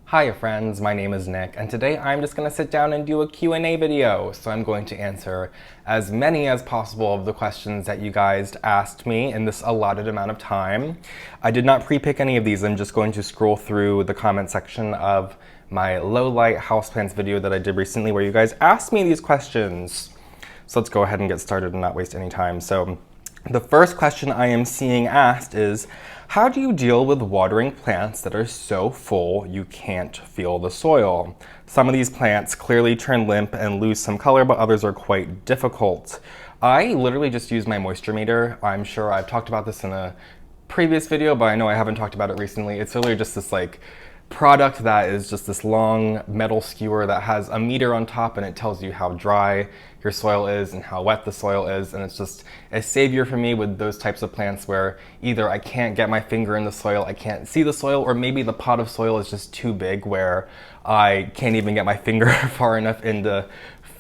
Hi friends, my name is Nick, and today I'm just going to sit down and do a Q&A video. So I'm going to answer as many as possible of the questions that you guys asked me in this allotted amount of time. I did not pre-pick any of these. I'm just going to scroll through the comment section of my low light houseplants video that I did recently where you guys asked me these questions. So let's go ahead and get started and not waste any time. So the first question I am seeing asked is, how do you deal with watering plants that are so full you can't feel the soil? Some of these plants clearly turn limp and lose some color, but others are quite difficult. I literally just use my moisture meter. I'm sure I've talked about this in a previous video, but I know I haven't talked about it recently. It's literally just this product that is just this long metal skewer that has a meter on top, and it tells you how dry your soil is and how wet the soil is. And it's just a savior for me with those types of plants where either I can't get my finger in the soil, I can't see the soil, or maybe the pot of soil is just too big where I can't even get my finger far enough in to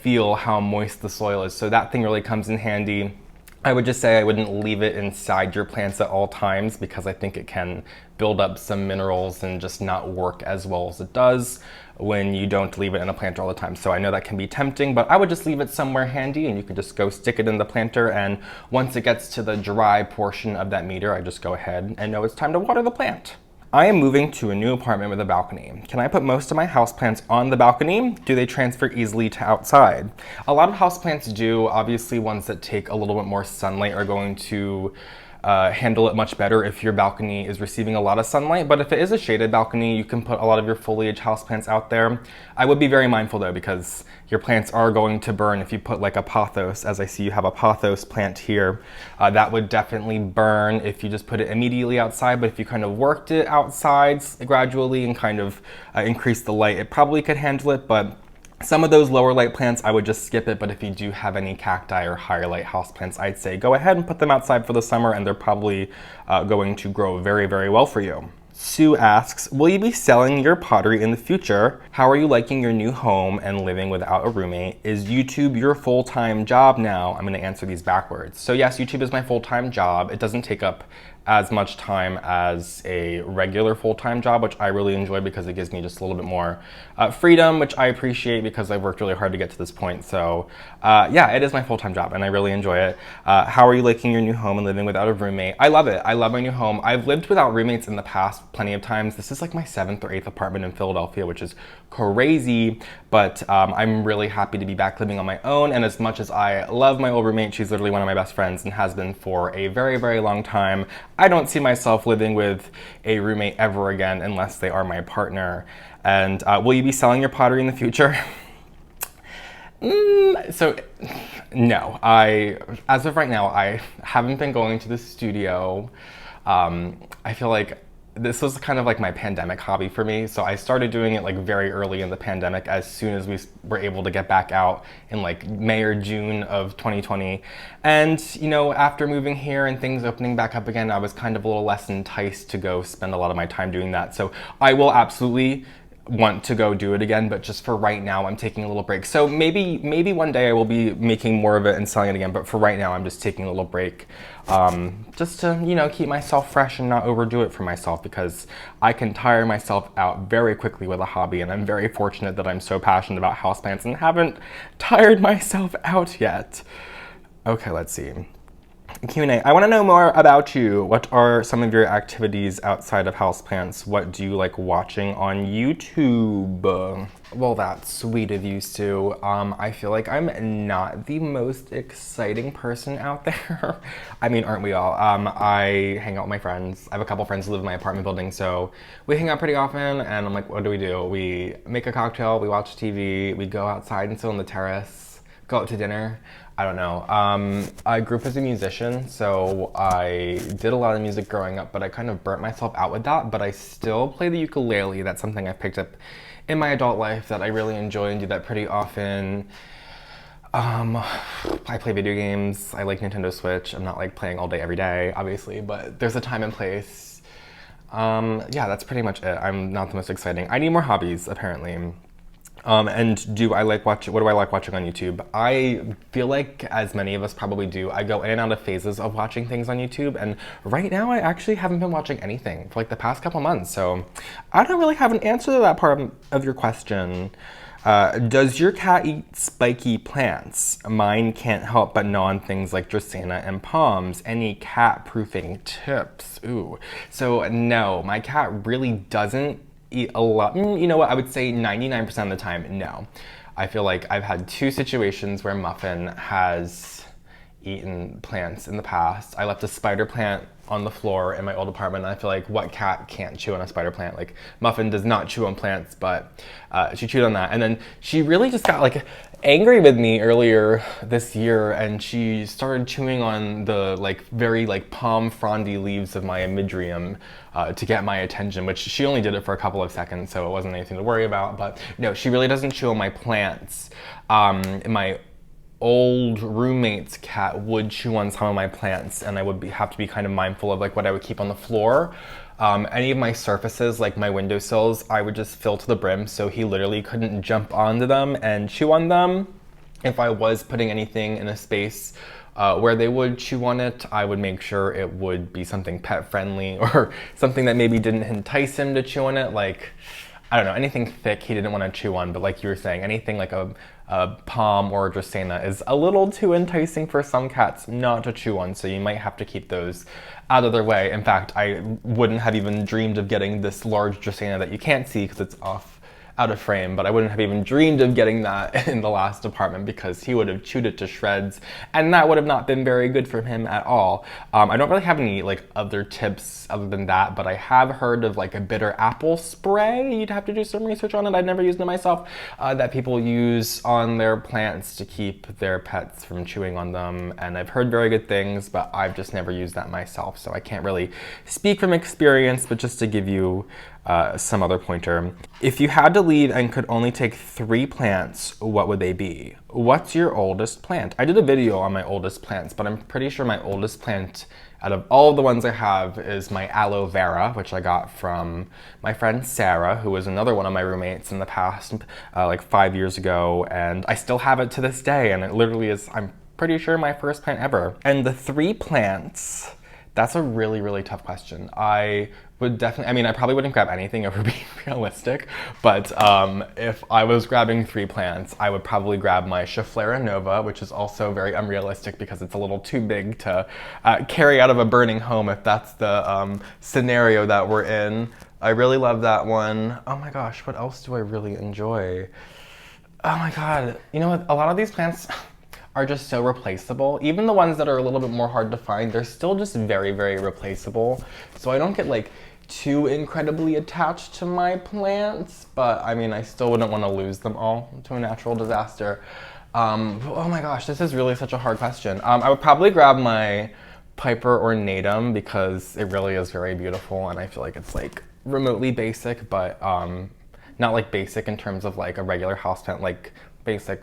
feel how moist the soil is. So that thing really comes in handy. I would just say I wouldn't leave it inside your plants at all times because I think it can build up some minerals and just not work as well as it does when you don't leave it in a planter all the time. So I know that can be tempting, but I would just leave it somewhere handy and you can just go stick it in the planter, and once it gets to the dry portion of that meter, I just go ahead and know it's time to water the plant. I am moving to a new apartment with a balcony. Can I put most of my houseplants on the balcony? Do they transfer easily to outside? A lot of houseplants do. Obviously, ones that take a little bit more sunlight are going to handle it much better if your balcony is receiving a lot of sunlight. But if it is a shaded balcony, you can put a lot of your foliage houseplants out there. I would be very mindful though, because your plants are going to burn. If you put like a pothos, as I see you have a pothos plant here, that would definitely burn if you just put it immediately outside. But if you kind of worked it outside gradually and kind of increased the light, it probably could handle it. But some of those lower light plants, I would just skip it, but if you do have any cacti or higher light houseplants, I'd say go ahead and put them outside for the summer, and they're probably going to grow very, very well for you. Sue asks, will you be selling your pottery in the future? How are you liking your new home and living without a roommate? Is YouTube your full-time job now? I'm gonna answer these backwards. So yes, YouTube is my full-time job. It doesn't take up as much time as a regular full-time job, which I really enjoy because it gives me just a little bit more freedom, which I appreciate because I've worked really hard to get to this point. So yeah, it is my full-time job and I really enjoy it. How are you liking your new home and living without a roommate? I love it. I love my new home. I've lived without roommates in the past plenty of times. This is like my 7th or 8th apartment in Philadelphia, which is crazy, but I'm really happy to be back living on my own. And as much as I love my old roommate, she's literally one of my best friends and has been for a very, very long time, I don't see myself living with a roommate ever again unless they are my partner. And will you be selling your pottery in the future? So no, as of right now, I haven't been going to the studio. I feel like this was kind of like my pandemic hobby for me. So I started doing it like very early in the pandemic, as soon as we were able to get back out in like May or June of 2020. And you know, after moving here and things opening back up again, I was kind of a little less enticed to go spend a lot of my time doing that. So I will absolutely want to go do it again, but just for right now, I'm taking a little break. So maybe one day I will be making more of it and selling it again, but for right now, I'm just taking a little break, just to, you know, keep myself fresh and not overdo it for myself, because I can tire myself out very quickly with a hobby, and I'm very fortunate that I'm so passionate about houseplants and haven't tired myself out yet. Okay, let's see. Q&A. I want to know more about you. What are some of your activities outside of houseplants? What do you like watching on YouTube? Well, that's sweet of you, Sue. I feel like I'm not the most exciting person out there. I mean, aren't we all? I hang out with my friends. I have a couple friends who live in my apartment building, so we hang out pretty often, and I'm like, what do? We make a cocktail, we watch TV, we go outside and sit on the terrace, go out to dinner. I don't know. I grew up as a musician, so I did a lot of music growing up, but I kind of burnt myself out with that. But I still play the ukulele. That's something I've picked up in my adult life that I really enjoy and do that pretty often. I play video games. I like Nintendo Switch. I'm not like playing all day every day, obviously, but there's a time and place. Yeah, that's pretty much it. I'm not the most exciting. I need more hobbies, apparently. And do I like watching, what do I like watching on YouTube? I feel like, as many of us probably do, I go in and out of phases of watching things on YouTube, and right now I actually haven't been watching anything for like the past couple months, so I don't really have an answer to that part of your question. Does your cat eat spiky plants? Mine can't help but gnaw on things like Dracaena and palms. Any cat proofing tips? Ooh. So no, my cat really doesn't eat a lot. You know what? I would say 99% of the time, no. I feel like I've had 2 situations where Muffin has eaten plants in the past. I left a spider plant on the floor in my old apartment, and I feel like what cat can't chew on a spider plant? Like, Muffin does not chew on plants, but she chewed on that. And then she really just got like angry with me earlier this year, and she started chewing on the like very like palm frondy leaves of my Amidrium to get my attention, which she only did it for a couple of seconds, so it wasn't anything to worry about. But no, she really doesn't chew on my plants. My old roommate's cat would chew on some of my plants, and I would have to be kind of mindful of like what I would keep on the floor. Any of my surfaces, like my windowsills, I would just fill to the brim so he literally couldn't jump onto them and chew on them. If I was putting anything in a space where they would chew on it, I would make sure it would be something pet friendly or something that maybe didn't entice him to chew on it. Like, I don't know, anything thick he didn't want to chew on, but like you were saying, anything like a palm or a Dracaena is a little too enticing for some cats not to chew on, so you might have to keep those out of their way. In fact, I wouldn't have even dreamed of getting this large Dracaena that you can't see because it's out of frame, but I wouldn't have even dreamed of getting that in the last apartment because he would have chewed it to shreds, and that would have not been very good for him at all. I don't really have any like other tips other than that, but I have heard of like a bitter apple spray. You'd have to do some research on it. I've never used it myself, that people use on their plants to keep their pets from chewing on them, and I've heard very good things, but I've just never used that myself, so I can't really speak from experience. But just to give you some other pointer. If you had to leave and could only take 3 plants, what would they be? What's your oldest plant? I did a video on my oldest plants, but I'm pretty sure my oldest plant out of all of the ones I have is my aloe vera, which I got from my friend Sarah, who was another one of my roommates in the past, like 5 years ago, and I still have it to this day, and it literally is, I'm pretty sure, my first plant ever. And the 3 plants, that's a really, really tough question. I would definitely, I mean, I probably wouldn't grab anything if we're being realistic, but if I was grabbing 3 plants, I would probably grab my Schefflera Nova, which is also very unrealistic because it's a little too big to carry out of a burning home if that's the scenario that we're in. I really love that one. Oh my gosh, what else do I really enjoy? Oh my God, you know what, a lot of these plants are just so replaceable. Even the ones that are a little bit more hard to find, they're still just very, very replaceable. So I don't get like too incredibly attached to my plants, but I mean, I still wouldn't want to lose them all to a natural disaster. Oh my gosh, this is really such a hard question. I would probably grab my Piper ornatum because it really is very beautiful, and I feel like it's like remotely basic, but not like basic in terms of like a regular houseplant, like basic,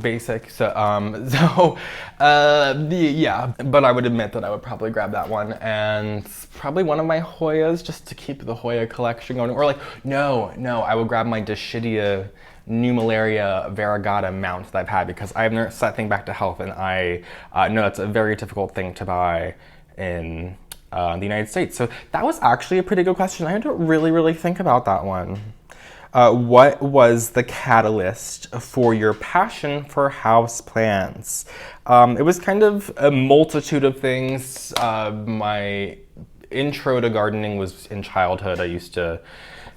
basic. So, yeah, but I would admit that I would probably grab that one, and probably one of my Hoyas just to keep the Hoya collection going. Or like, no, I would grab my Dischidia Numalaria variegata mount that I've had because I have nursed that thing back to health, and I know that's a very difficult thing to buy in the United States. So that was actually a pretty good question. I had to really, really think about that one. What was the catalyst for your passion for houseplants? It was kind of a multitude of things. My intro to gardening was in childhood. I used to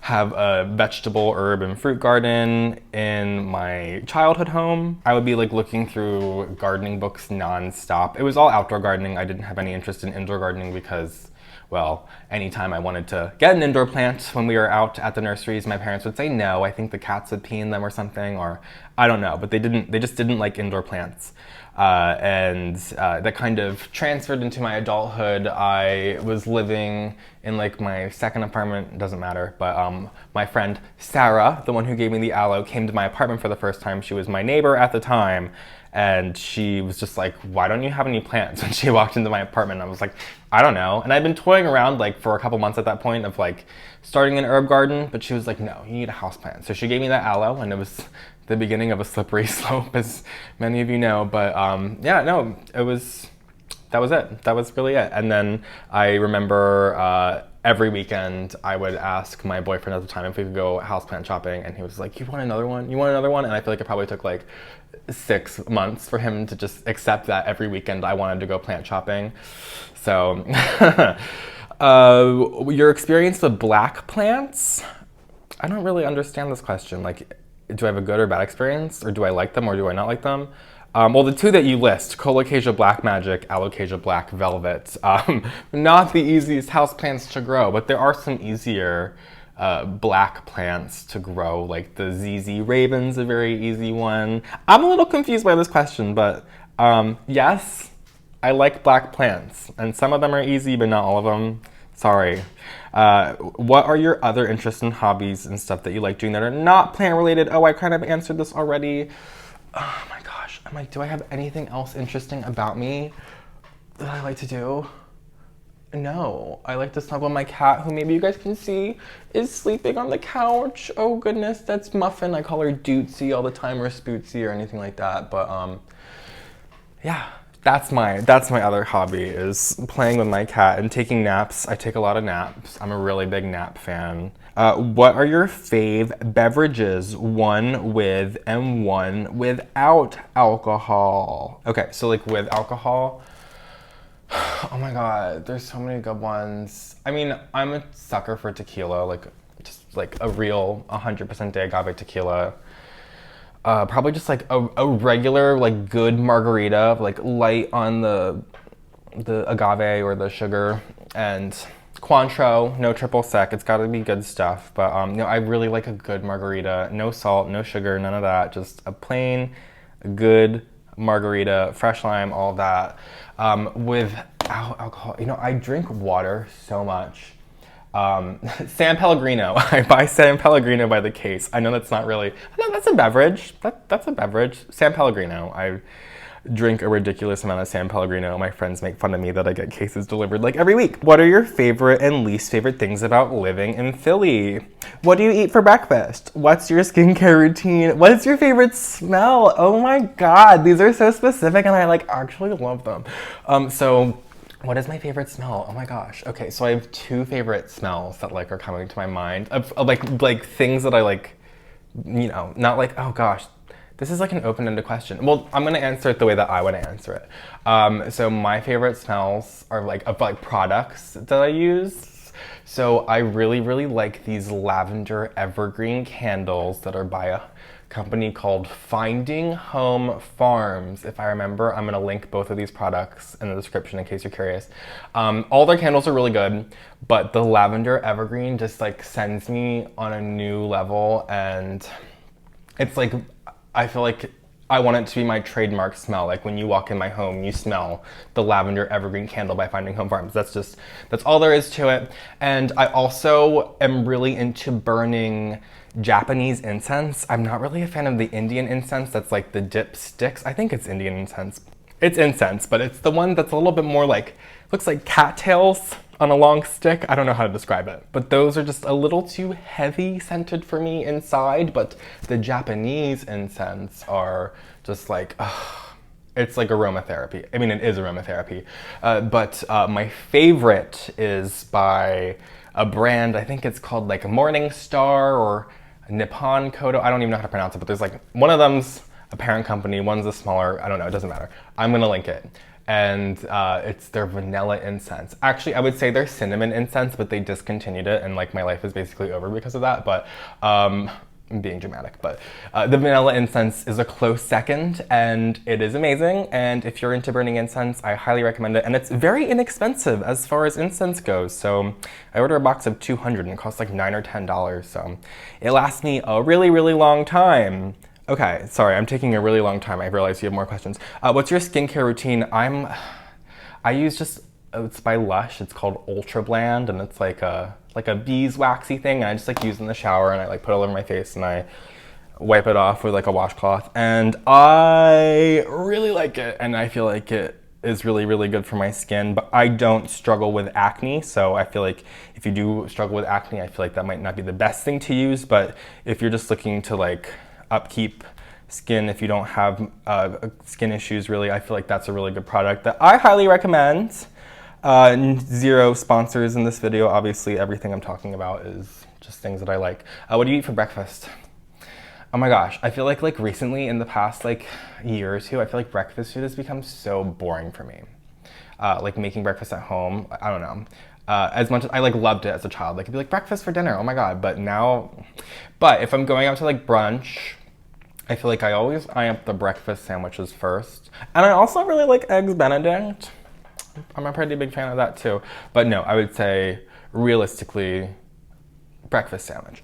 have a vegetable, herb, and fruit garden in my childhood home. I would be like looking through gardening books nonstop. It was all outdoor gardening. I didn't have any interest in indoor gardening because, well, anytime I wanted to get an indoor plant when we were out at the nurseries, my parents would say no. I think the cats would pee in them or something, or I don't know, but they just didn't like indoor plants. And that kind of transferred into my adulthood. I was living in like my second apartment, doesn't matter, but my friend Sarah, the one who gave me the aloe, came to my apartment for the first time. She was my neighbor at the time, and she was just like, why don't you have any plants? When she walked into my apartment, I was like, I don't know. And I'd been toying around like for a couple months at that point of like starting an herb garden, but she was like, no, you need a houseplant. So she gave me that aloe, and it was the beginning of a slippery slope, as many of you know. But yeah, no, that was it. That was really it. And then I remember every weekend I would ask my boyfriend at the time if we could go houseplant shopping, and he was like, you want another one? You want another one? And I feel like it probably took like 6 months for him to just accept that every weekend I wanted to go plant shopping. So your experience with black plants? I don't really understand this question. Like, do I have a good or bad experience, or do I like them or do I not like them? Well, the two that you list, Colocasia Black Magic, Alocasia Black Velvet, not the easiest houseplants to grow, but there are some easier black plants to grow, like the ZZ Raven's a very easy one. I'm a little confused by this question, but yes, I like black plants, and some of them are easy, but not all of them. Sorry. What are your other interests and hobbies and stuff that you like doing that are not plant related? Oh, I kind of answered this already. Oh my gosh. I'm like, do I have anything else interesting about me that I like to do? No. I like to snuggle my cat, who maybe you guys can see is sleeping on the couch. Oh goodness, that's Muffin. I call her Dootsy all the time, or Spootsy, or anything like that. But yeah. That's my other hobby, is playing with my cat and taking naps. I take a lot of naps. I'm a really big nap fan. What are your fave beverages? One with and one without alcohol. Okay, so like with alcohol, oh my god, there's so many good ones. I mean, I'm a sucker for tequila, like just like a real 100% de agave tequila. Probably just like a regular, like good margarita, like light on the agave or the sugar, and Cointreau, no triple sec. It's got to be good stuff. But no, I really like a good margarita, no salt, no sugar, none of that. Just a plain, good margarita, fresh lime, all that. Without alcohol, you know, I drink water so much. San Pellegrino. I buy San Pellegrino by the case. I know that's not really, no, that's a beverage. That's a beverage. San Pellegrino. I drink a ridiculous amount of San Pellegrino. My friends make fun of me that I get cases delivered like every week. What are your favorite and least favorite things about living in Philly? What do you eat for breakfast? What's your skincare routine? What's your favorite smell? Oh my god, these are so specific and I like actually love them. What is my favorite smell? Oh my gosh. Okay, so I have two favorite smells that like are coming to my mind of like things that I like, you know, not like, oh gosh, this is like an open-ended question. Well, I'm gonna answer it the way that I would answer it. So my favorite smells are like of like products that I use. So I really, really like these lavender evergreen candles that are by a company called Finding Home Farms. If I remember, I'm gonna link both of these products in the description in case you're curious. All their candles are really good, but the lavender evergreen just like sends me on a new level, and it's like, I feel like I want it to be my trademark smell. Like when you walk in my home, you smell the lavender evergreen candle by Finding Home Farms. That's all there is to it. And I also am really into burning Japanese incense. I'm not really a fan of the Indian incense that's like the dip sticks. I think it's Indian incense. It's incense, but it's the one that's a little bit more like, looks like cattails on a long stick. I don't know how to describe it, but those are just a little too heavy scented for me inside. But the Japanese incense are just like, it's like aromatherapy. I mean, it is aromatherapy. But my favorite is by a brand, I think it's called like Morning Star or Nippon Kodo. I don't even know how to pronounce it, but there's like, one of them's a parent company, one's a smaller, I don't know, it doesn't matter. I'm gonna link it. And it's their vanilla incense. Actually, I would say their cinnamon incense, but they discontinued it, and like my life is basically over because of that. But I'm being dramatic, but the vanilla incense is a close second, and it is amazing. And if you're into burning incense, I highly recommend it. And it's very inexpensive as far as incense goes. So I ordered a box of 200 and it costs like $9 or $10. So it lasts me a really, really long time. Okay, sorry, I'm taking a really long time. I realize you have more questions. What's your skincare routine? I use just, it's by Lush. It's called Ultra Bland, and it's like a beeswaxy thing. And I just like use in the shower, and I like put it all over my face, and I wipe it off with like a washcloth, and I really like it, and I feel like it is really, really good for my skin, but I don't struggle with acne, so I feel like if you do struggle with acne, I feel like that might not be the best thing to use, but if you're just looking to like upkeep skin, if you don't have skin issues really, I feel like that's a really good product that I highly recommend. Zero sponsors in this video. Obviously, everything I'm talking about is just things that I like. What do you eat for breakfast? Oh my gosh, I feel like recently in the past like year or two, I feel like breakfast food has become so boring for me. Like making breakfast at home, I don't know. As much as I like loved it as a child, like it'd be like breakfast for dinner, oh my god. But if I'm going out to like brunch, I feel like I always eye up the breakfast sandwiches first. And I also really like Eggs Benedict. I'm a pretty big fan of that too. But no, I would say realistically, breakfast sandwich.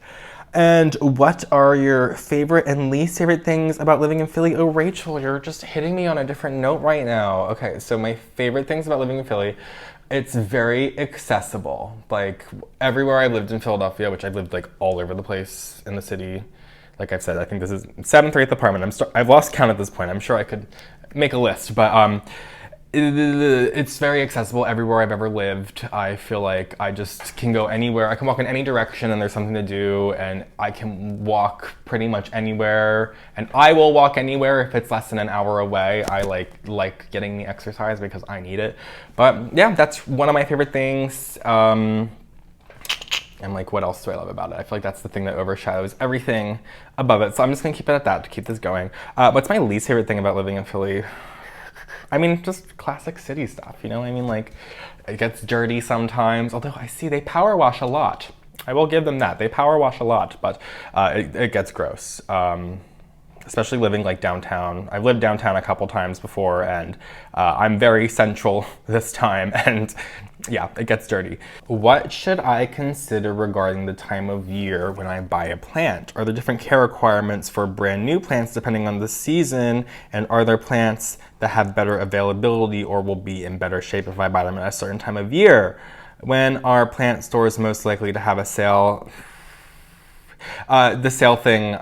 And what are your favorite and least favorite things about living in Philly? Oh, Rachel, you're just hitting me on a different note right now. Okay, so my favorite things about living in Philly, it's very accessible. Like everywhere I lived in Philadelphia, which I've lived like all over the place in the city. Like I've said, I think this is 7th or 8th apartment. I've lost count at this point. I'm sure I could make a list, but it's very accessible everywhere I've ever lived. I feel like I just can go anywhere. I can walk in any direction and there's something to do, and I can walk pretty much anywhere, and I will walk anywhere if it's less than an hour away. I like getting the exercise because I need it. But yeah, that's one of my favorite things. And like, what else do I love about it? I feel like that's the thing that overshadows everything above it. So I'm just gonna keep it at that to keep this going. What's my least favorite thing about living in Philly? I mean, just classic city stuff, you know what I mean? Like, it gets dirty sometimes, although I see they power wash a lot. I will give them that. They power wash a lot, but it gets gross. Especially living like downtown. I've lived downtown a couple times before, and I'm very central this time, and yeah, it gets dirty. What should I consider regarding the time of year when I buy a plant? Are there different care requirements for brand new plants depending on the season? And are there plants that have better availability or will be in better shape if I buy them at a certain time of year? When are plant stores most likely to have a sale? The sale thing,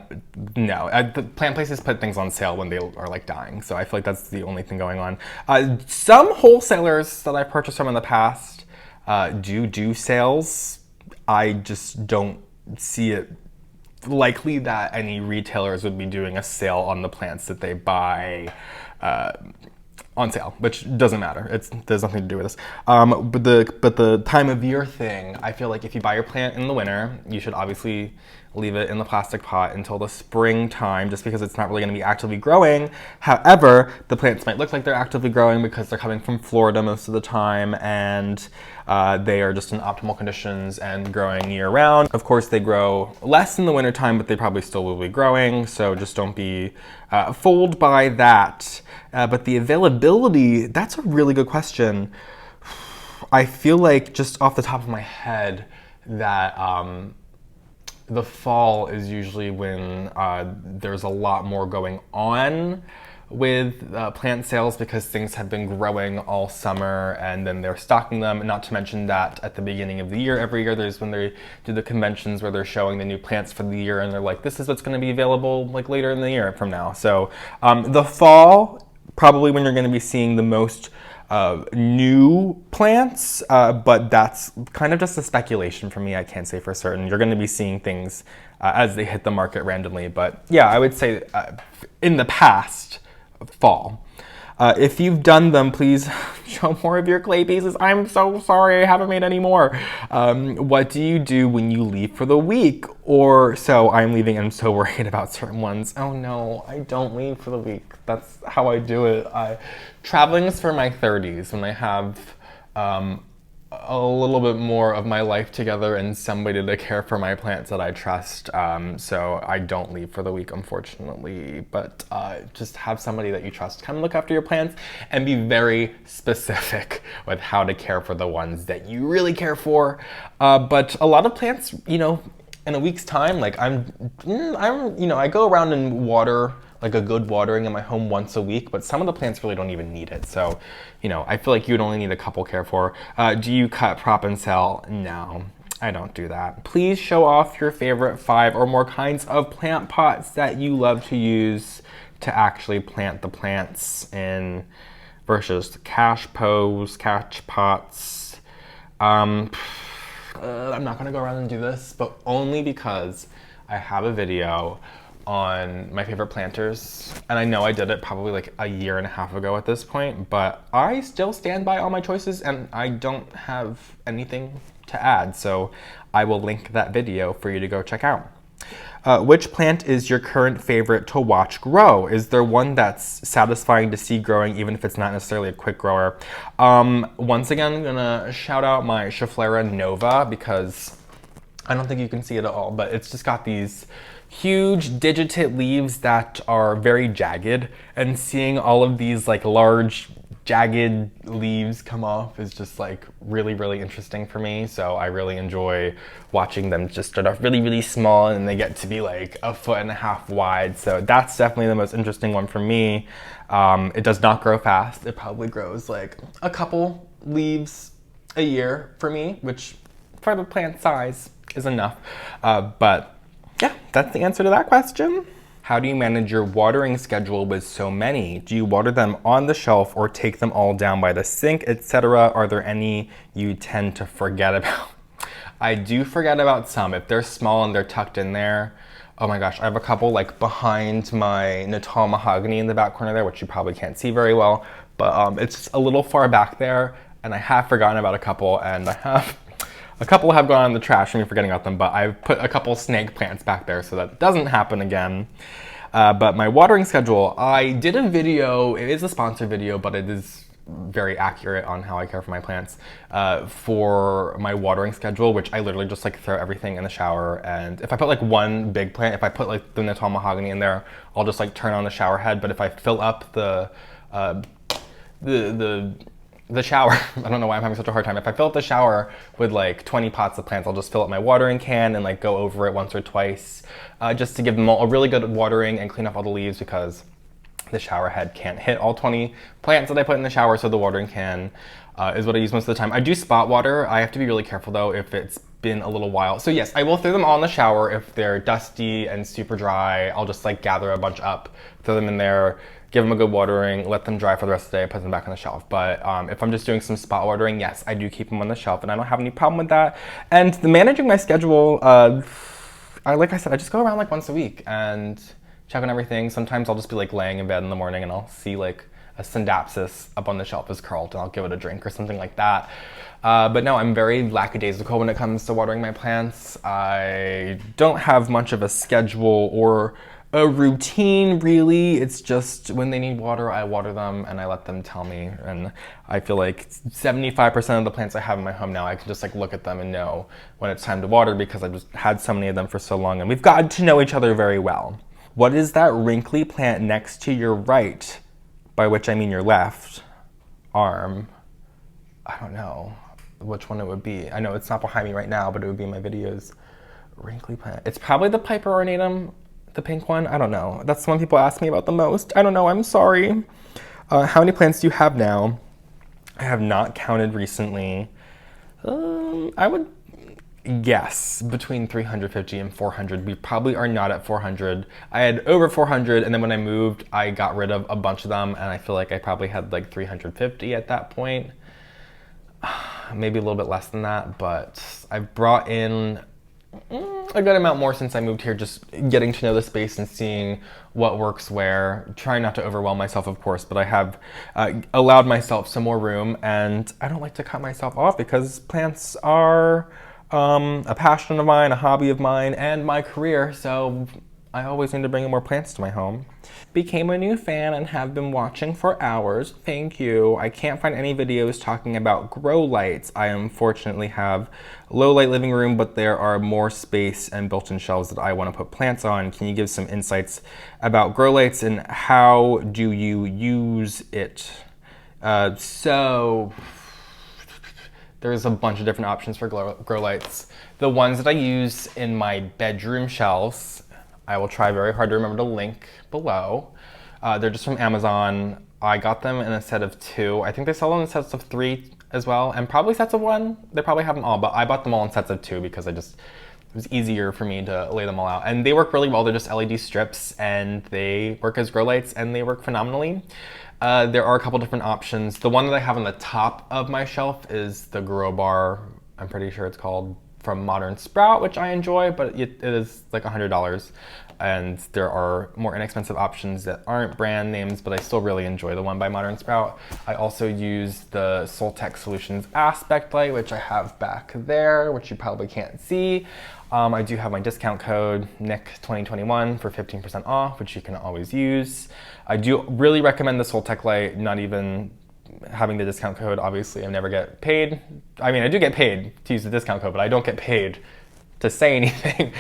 no. The plant places put things on sale when they are like dying, so I feel like that's the only thing going on. Some wholesalers that I've purchased from in the past do sales. I just don't see it likely that any retailers would be doing a sale on the plants that they buy on sale, which doesn't matter. There's nothing to do with this. But the time of year thing, I feel like if you buy your plant in the winter, you should obviously leave it in the plastic pot until the springtime, just because it's not really going to be actively growing. However, the plants might look like they're actively growing because they're coming from Florida most of the time, and they are just in optimal conditions and growing year round. Of course, they grow less in the wintertime, but they probably still will be growing, so just don't be fooled by that. But the availability, that's a really good question. I feel like just off the top of my head that the fall is usually when there's a lot more going on with plant sales because things have been growing all summer and then they're stocking them. And not to mention that at the beginning of the year, every year, there's when they do the conventions where they're showing the new plants for the year and they're like, this is what's going to be available like later in the year from now. So the fall, probably when you're going to be seeing the most new plants, but that's kind of just a speculation for me. I can't say for certain. You're going to be seeing things as they hit the market randomly. But yeah, I would say in the past, fall. If you've done them, please show more of your clay pieces. I'm so sorry I haven't made any more. What do you do when you leave for the week? Or so I'm leaving and I'm so worried about certain ones. Oh no, I don't leave for the week. That's how I do it. Traveling is for my 30s when I have a little bit more of my life together and somebody to care for my plants that I trust. So I don't leave for the week, unfortunately, but just have somebody that you trust come look after your plants and be very specific with how to care for the ones that you really care for. But a lot of plants, you know, in a week's time, like I go around and water like a good watering in my home once a week, but some of the plants really don't even need it. So, you know, I feel like you would only need a couple care for. Do you cut, prop, and sell? No. I don't do that. Please show off your favorite 5 or more kinds of plant pots that you love to use to actually plant the plants in versus cash pots. I'm not gonna go around and do this, but only because I have a video on my favorite planters. And I know I did it probably like a year and a half ago at this point, but I still stand by all my choices and I don't have anything to add. So I will link that video for you to go check out. Which plant is your current favorite to watch grow? Is there one that's satisfying to see growing, even if it's not necessarily a quick grower? Once again, I'm gonna shout out my Schefflera Nova because I don't think you can see it at all, but it's just got these huge digitid leaves that are very jagged, and seeing all of these like large jagged leaves come off is just like really, really interesting for me. So I really enjoy watching them just start off really, really small and they get to be like 1.5 feet wide. So that's definitely the most interesting one for me. It does not grow fast. It probably grows like a couple leaves a year for me, which for the plant size is enough. But yeah, that's the answer to that question. How do you manage your watering schedule with so many? Do you water them on the shelf or take them all down by the sink, etc.? Are there any you tend to forget about? I do forget about some. If they're small and they're tucked in there, oh my gosh, I have a couple like behind my Natal mahogany in the back corner there, which you probably can't see very well, but it's a little far back there, and I have forgotten about a couple, and a couple have gone in the trash from me forgetting about them, but I've put a couple snake plants back there so that doesn't happen again. But my watering schedule, I did a video, it is a sponsored video, but it is very accurate on how I care for my plants, for my watering schedule, which I literally just like throw everything in the shower. And if I put like one big plant, if I put like the Natal mahogany in there, I'll just like turn on the shower head. But if I fill up the shower, I don't know why I'm having such a hard time. If I fill up the shower with like 20 pots of plants, I'll just fill up my watering can and like go over it once or twice, just to give them a really good watering and clean up all the leaves, because the shower head can't hit all 20 plants that I put in the shower, so the watering can is what I use most of the time. I do spot water. I have to be really careful though if it's been a little while. So yes, I will throw them all in the shower. If they're dusty and super dry, I'll just like gather a bunch up, throw them in there, give them a good watering, let them dry for the rest of the day, put them back on the shelf. But if I'm just doing some spot watering, yes, I do keep them on the shelf, and I don't have any problem with that. And the managing my schedule, like I said, I just go around like once a week and check on everything. Sometimes I'll just be like laying in bed in the morning and I'll see like a Syndapsis up on the shelf is curled, and I'll give it a drink or something like that. But no, I'm very lackadaisical when it comes to watering my plants. I don't have much of a schedule or a routine, really. It's just when they need water, I water them and I let them tell me. And I feel like 75% of the plants I have in my home now, I can just like look at them and know when it's time to water, because I've just had so many of them for so long and we've gotten to know each other very well. What is that wrinkly plant next to your right, by which I mean your left arm? I don't know which one it would be. I know it's not behind me right now, but it would be in my videos. Wrinkly plant. It's probably the Piper ornatum, the pink one. I don't know. That's the one people ask me about the most. I don't know. I'm sorry. How many plants do you have now? I have not counted recently. I would guess between 350 and 400. We probably are not at 400. I had over 400, and then when I moved, I got rid of a bunch of them, and I feel like I probably had like 350 at that point. Maybe a little bit less than that, but I've brought in a good amount more since I moved here, just getting to know the space and seeing what works where. Trying not to overwhelm myself, of course, but I have allowed myself some more room, and I don't like to cut myself off because plants are a passion of mine, a hobby of mine, and my career, so I always need to bring in more plants to my home. Became a new fan and have been watching for hours. Thank you. I can't find any videos talking about grow lights. I unfortunately have a low light living room, but there are more space and built-in shelves that I want to put plants on. Can you give some insights about grow lights and how do you use it? So there's a bunch of different options for grow lights. The ones that I use in my bedroom shelves, I will try very hard to remember to link below. They're just from Amazon. I got them in a set of 2. I think they sell them in sets of 3. as well, and probably sets of 1. They probably have them all, but I bought them all in sets of 2 because it was easier for me to lay them all out. And they work really well. They're just LED strips, and they work as grow lights, and they work phenomenally. There are a couple different options. The one that I have on the top of my shelf is the grow bar, I'm pretty sure it's called, from Modern Sprout, which I enjoy, but it is like $100. And there are more inexpensive options that aren't brand names, but I still really enjoy the one by Modern Sprout. I also use the Soltech Solutions Aspect Light, which I have back there, which you probably can't see. I do have my discount code NIC2021 for 15% off, which you can always use. I do really recommend the Soltech light, not even having the discount code. Obviously, I never get paid. I mean, I do get paid to use the discount code, but I don't get paid to say anything.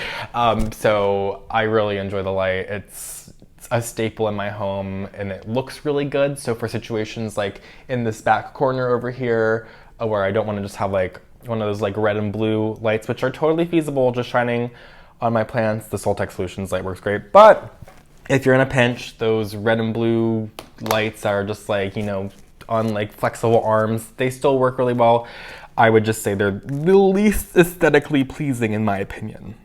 So I really enjoy the light. It's a staple in my home, and it looks really good. So for situations like in this back corner over here, where I don't want to just have like one of those like red and blue lights, which are totally feasible, just shining on my plants, the Soltech Solutions light works great. But if you're in a pinch, those red and blue lights are just like, you know, on like flexible arms, they still work really well. I would just say they're the least aesthetically pleasing in my opinion.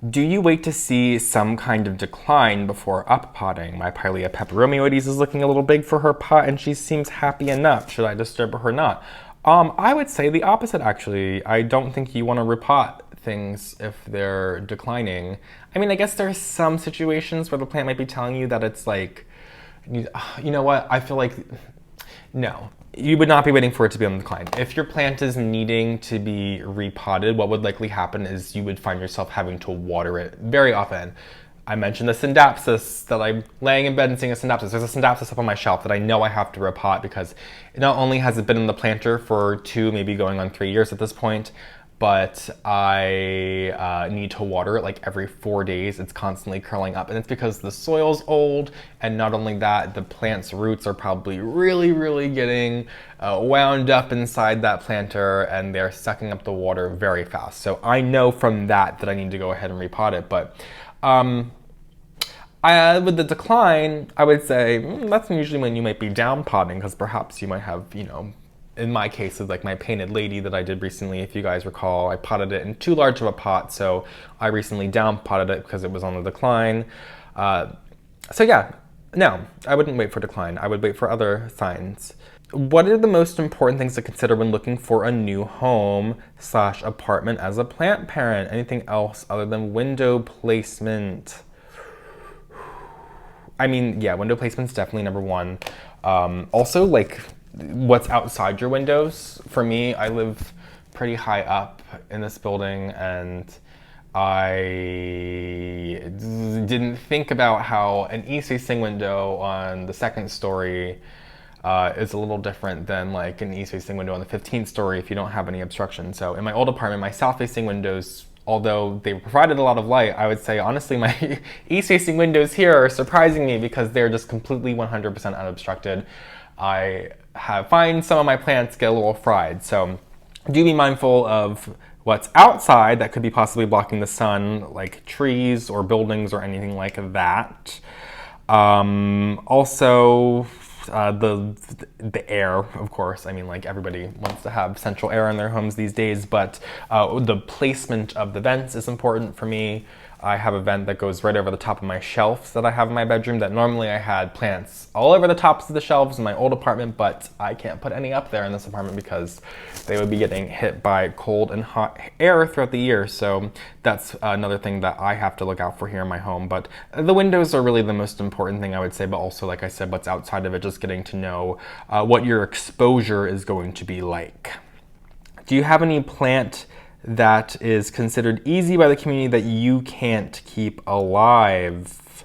Do you wait to see some kind of decline before uppotting? My Pilea peperomioides is looking a little big for her pot, and she seems happy enough. Should I disturb her or not? I would say the opposite, actually. I don't think you want to repot things if they're declining. I mean, I guess there's some situations where the plant might be telling you that it's like, you know what, I feel like, no. You would not be waiting for it to be on the decline. If your plant is needing to be repotted, what would likely happen is you would find yourself having to water it very often. I mentioned the Syndapsis, that I'm laying in bed and seeing a Syndapsis. There's a Syndapsis up on my shelf that I know I have to repot because not only has it been in the planter for 2, maybe going on 3 years at this point, but I need to water it like every 4 days. It's constantly curling up, and it's because the soil's old, and not only that, the plant's roots are probably really getting wound up inside that planter, and they're sucking up the water very fast. So I know from that I need to go ahead and repot it, but with the decline, I would say that's usually when you might be down potting, because perhaps you might have, you know, in my case, it's like my painted lady that I did recently, if you guys recall, I potted it in too large of a pot, so I recently down potted it because it was on the decline. So yeah, no, I wouldn't wait for decline. I would wait for other signs. What are the most important things to consider when looking for a new home/apartment as a plant parent? Anything else other than window placement? I mean, yeah, window placement's definitely number one. Also, like, what's outside your windows. For me, I live pretty high up in this building, and I didn't think about how an east-facing window on the 2nd story is a little different than like an east-facing window on the 15th story if you don't have any obstruction. So in my old apartment, my south-facing windows, although they provided a lot of light, I would say honestly my east-facing windows here are surprising me because they're just completely 100% unobstructed. I find some of my plants get a little fried, so do be mindful of what's outside that could be possibly blocking the sun, like trees or buildings or anything like that. Also, the air, of course. I mean, like, everybody wants to have central air in their homes these days, but the placement of the vents is important for me. I have a vent that goes right over the top of my shelves that I have in my bedroom that normally I had plants all over the tops of the shelves in my old apartment, but I can't put any up there in this apartment because they would be getting hit by cold and hot air throughout the year. So that's another thing that I have to look out for here in my home. But the windows are really the most important thing, I would say, but also, like I said, what's outside of it, just getting to know what your exposure is going to be like. Do you have any plant that is considered easy by the community that you can't keep alive?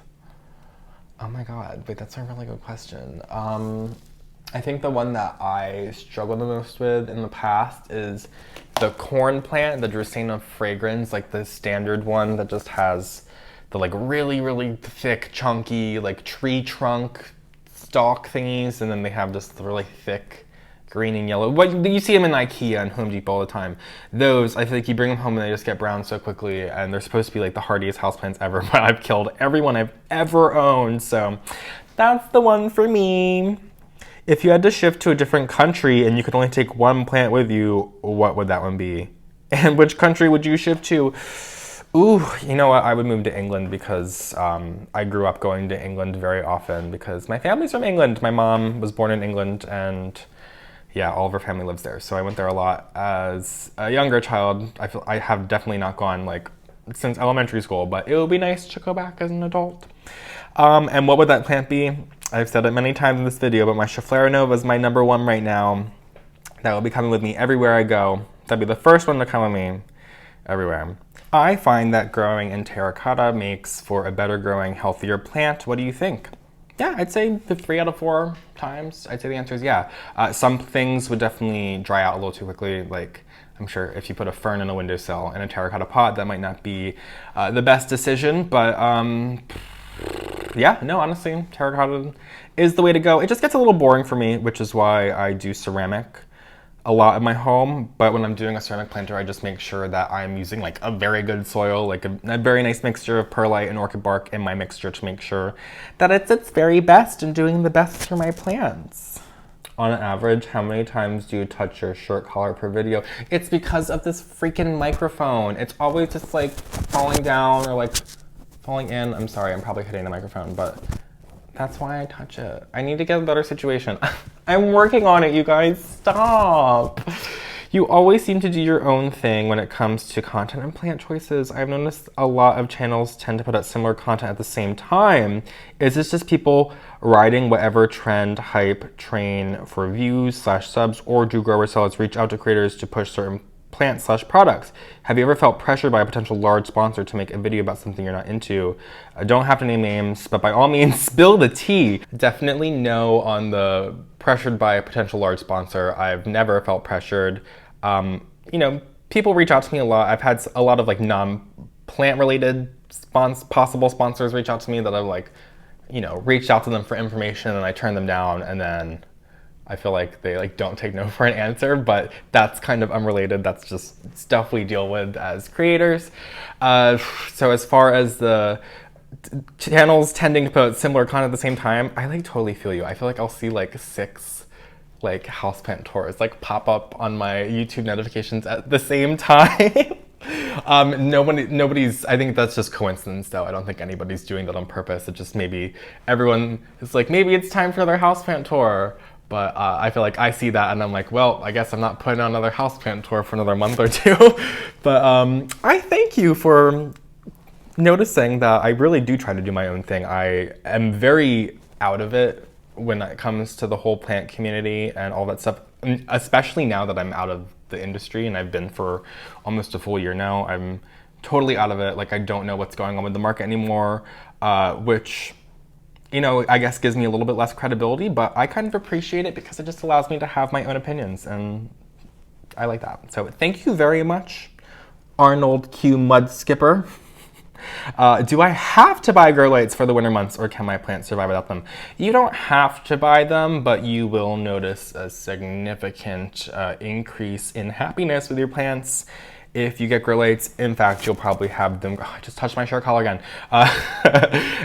Oh my god, wait, that's a really good question. I think the one that I struggled the most with in the past is the corn plant, the Dracena fragrans, like the standard one that just has the like really thick, chunky, like tree trunk stalk thingies, and then they have just the really thick green and yellow. What you see them in Ikea and Home Depot all the time. Those, I think you bring them home and they just get brown so quickly, and they're supposed to be like the hardiest houseplants ever, but I've killed everyone I've ever owned, so that's the one for me. If you had to shift to a different country and you could only take one plant with you, what would that one be? And which country would you shift to? Ooh, you know what? I would move to England because I grew up going to England very often because my family's from England. My mom was born in England and yeah, all of her family lives there. So I went there a lot as a younger child. I have definitely not gone like since elementary school, but it would be nice to go back as an adult. And what would that plant be? I've said it many times in this video, but my Schefflera is my number one right now. That will be coming with me everywhere I go. That'd be the first one to come with me everywhere. I find that growing in terracotta makes for a better growing, healthier plant. What do you think? Yeah, I'd say the 3 out of 4 times, I'd say the answer is yeah. Some things would definitely dry out a little too quickly. Like, I'm sure if you put a fern in a windowsill in a terracotta pot, that might not be the best decision, but yeah, no, honestly, terracotta is the way to go. It just gets a little boring for me, which is why I do ceramic a lot in my home. But when I'm doing a ceramic planter, I just make sure that I'm using like a very good soil, like a very nice mixture of perlite and orchid bark in my mixture to make sure that it's its very best and doing the best for my plants. On average, how many times do you touch your shirt collar per video? It's because of this freaking microphone. It's always just like falling down or like falling in. I'm sorry, I'm probably hitting the microphone, but that's why I touch it. I need to get a better situation. I'm working on it, you guys. Stop. You always seem to do your own thing when it comes to content and plant choices. I've noticed a lot of channels tend to put out similar content at the same time. Is this just people riding whatever trend, hype, train for views / subs, or do grower sellers reach out to creators to push certain plants / products? Have you ever felt pressured by a potential large sponsor to make a video about something you're not into? I don't have to name names, but by all means, spill the tea. Definitely no on the pressured by a potential large sponsor. I've never felt pressured. You know, people reach out to me a lot. I've had a lot of like non-plant related possible sponsors reach out to me that I've like, you know, reached out to them for information and I turn them down, and then I feel like they like don't take no for an answer, but that's kind of unrelated. That's just stuff we deal with as creators. So as far as the channels tending to put similar content at the same time, I like totally feel you. I feel like I'll see like 6 like houseplant tours like pop up on my YouTube notifications at the same time. Nobody's, I think that's just coincidence though. I don't think anybody's doing that on purpose. It just maybe everyone is like, maybe it's time for another houseplant tour. But I feel like I see that and I'm like, well, I guess I'm not putting on another houseplant tour for another month or 2. But I thank you for noticing that I really do try to do my own thing. I am very out of it when it comes to the whole plant community and all that stuff, especially now that I'm out of the industry and I've been for almost a full year now. I'm totally out of it. Like, I don't know what's going on with the market anymore, which, you know, I guess gives me a little bit less credibility, but I kind of appreciate it because it just allows me to have my own opinions, and I like that. So thank you very much, Arnold Q Mud Skipper. Do I have to buy grow lights for the winter months, or can my plants survive without them? You don't have to buy them, but you will notice a significant increase in happiness with your plants if you get grow lights. In fact, you'll probably have them, I just touched my shirt collar again.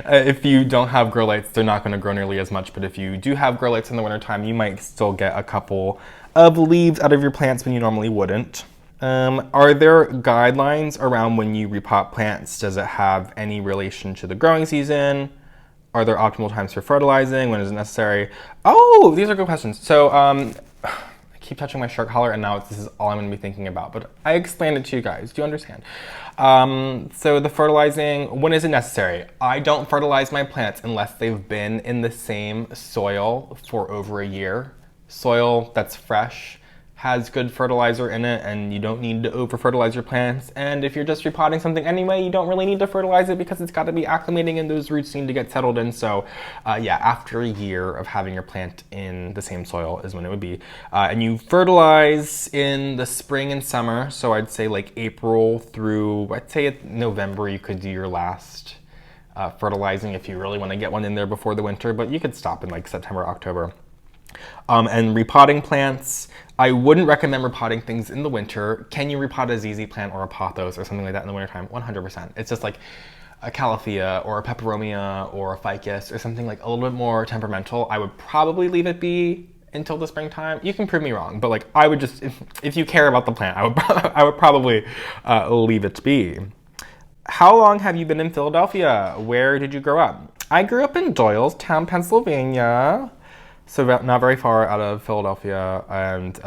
If you don't have grow lights, they're not gonna grow nearly as much, but if you do have grow lights in the wintertime, you might still get a couple of leaves out of your plants when you normally wouldn't. Are there guidelines around when you repot plants? Does it have any relation to the growing season? Are there optimal times for fertilizing? When is it necessary? Oh, these are good questions. So, I keep touching my shirt collar and now this is all I'm gonna be thinking about, but I explained it to you guys. Do you understand? So the fertilizing, when is it necessary? I don't fertilize my plants unless they've been in the same soil for over a year. Soil that's fresh has good fertilizer in it, and you don't need to over fertilize your plants. And if you're just repotting something anyway, you don't really need to fertilize it because it's got to be acclimating and those roots need to get settled in. So yeah, after a year of having your plant in the same soil is when it would be. And you fertilize in the spring and summer. So I'd say like April through, I'd say November, you could do your last fertilizing if you really want to get one in there before the winter, but you could stop in like September, October. And repotting plants, I wouldn't recommend repotting things in the winter. Can you repot a ZZ plant or a pothos or something like that in the wintertime? 100%. It's just like a calathea or a peperomia or a ficus or something like a little bit more temperamental. I would probably leave it be until the springtime. You can prove me wrong, but like I would just, if you care about the plant, I would probably leave it be. How long have you been in Philadelphia? Where did you grow up? I grew up in Doylestown, Pennsylvania, so not very far out of Philadelphia, and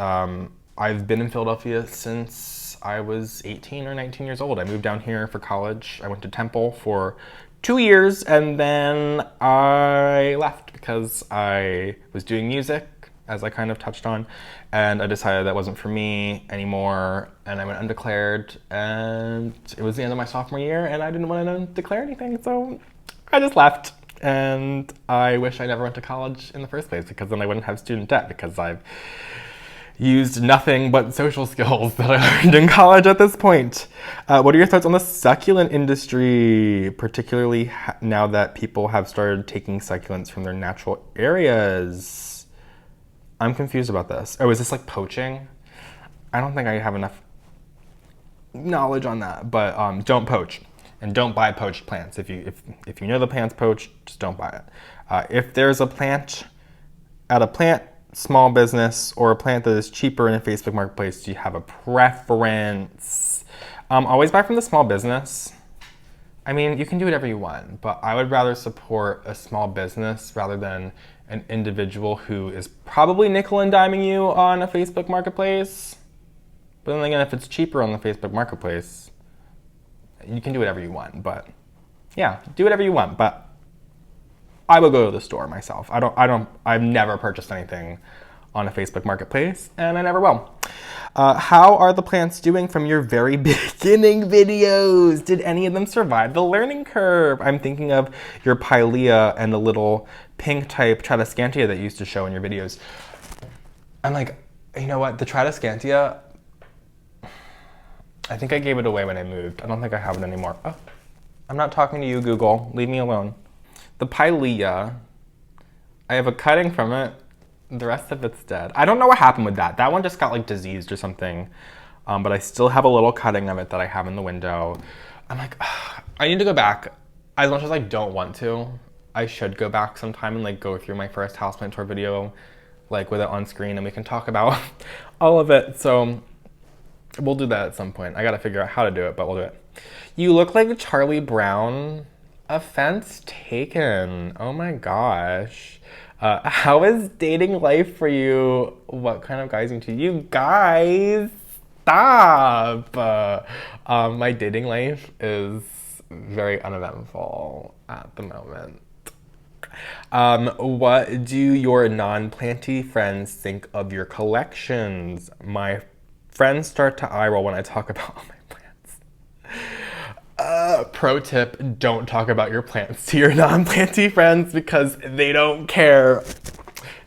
I've been in Philadelphia since I was 18 or 19 years old. I moved down here for college. I went to Temple for 2 years, and then I left because I was doing music, as I kind of touched on, and I decided that wasn't for me anymore, and I went undeclared, and it was the end of my sophomore year, and I didn't want to declare anything, so I just left. And I wish I never went to college in the first place, because then I wouldn't have student debt, because I've used nothing but social skills that I learned in college at this point. What are your thoughts on the succulent industry, particularly now that people have started taking succulents from their natural areas? I'm confused about this. Oh, is this like poaching? I don't think I have enough knowledge on that, but don't poach. And don't buy poached plants. If you know the plant's poached, just don't buy it. If there's a plant at a plant small business or a plant that is cheaper in a Facebook marketplace, do you have a preference? Always buy from the small business. I mean, you can do whatever you want, but I would rather support a small business rather than an individual who is probably nickel and diming you on a Facebook marketplace. But then again, if it's cheaper on the Facebook marketplace, you can do whatever you want. But yeah, do whatever you want. But I will go to the store myself. I've never purchased anything on a Facebook marketplace, and I never will. How are the plants doing from your very beginning videos? Did any of them survive the learning curve? I'm thinking of your Pilea and the little pink type Tradescantia that you used to show in your videos. I'm like, you know what, the Tradescantia, I think I gave it away when I moved. I don't think I have it anymore. Oh, I'm not talking to you, Google. Leave me alone. The Pilea, I have a cutting from it. The rest of it's dead. I don't know what happened with that. That one just got like diseased or something. But I still have a little cutting of it that I have in the window. I'm like, ugh, I need to go back. As much as I don't want to, I should go back sometime and like go through my first houseplant tour video, like with it on screen, and we can talk about all of it. So we'll do that at some point. I gotta figure out how to do it, but we'll do it. You look like Charlie Brown. Offense taken. Oh my gosh. How is dating life for you? What kind of guys into you guys? Stop. My dating life is very uneventful at the moment. What do your non-planty friends think of your collections? My friends start to eye roll when I talk about all my plants. Pro tip, don't talk about your plants to your non-planty friends because they don't care.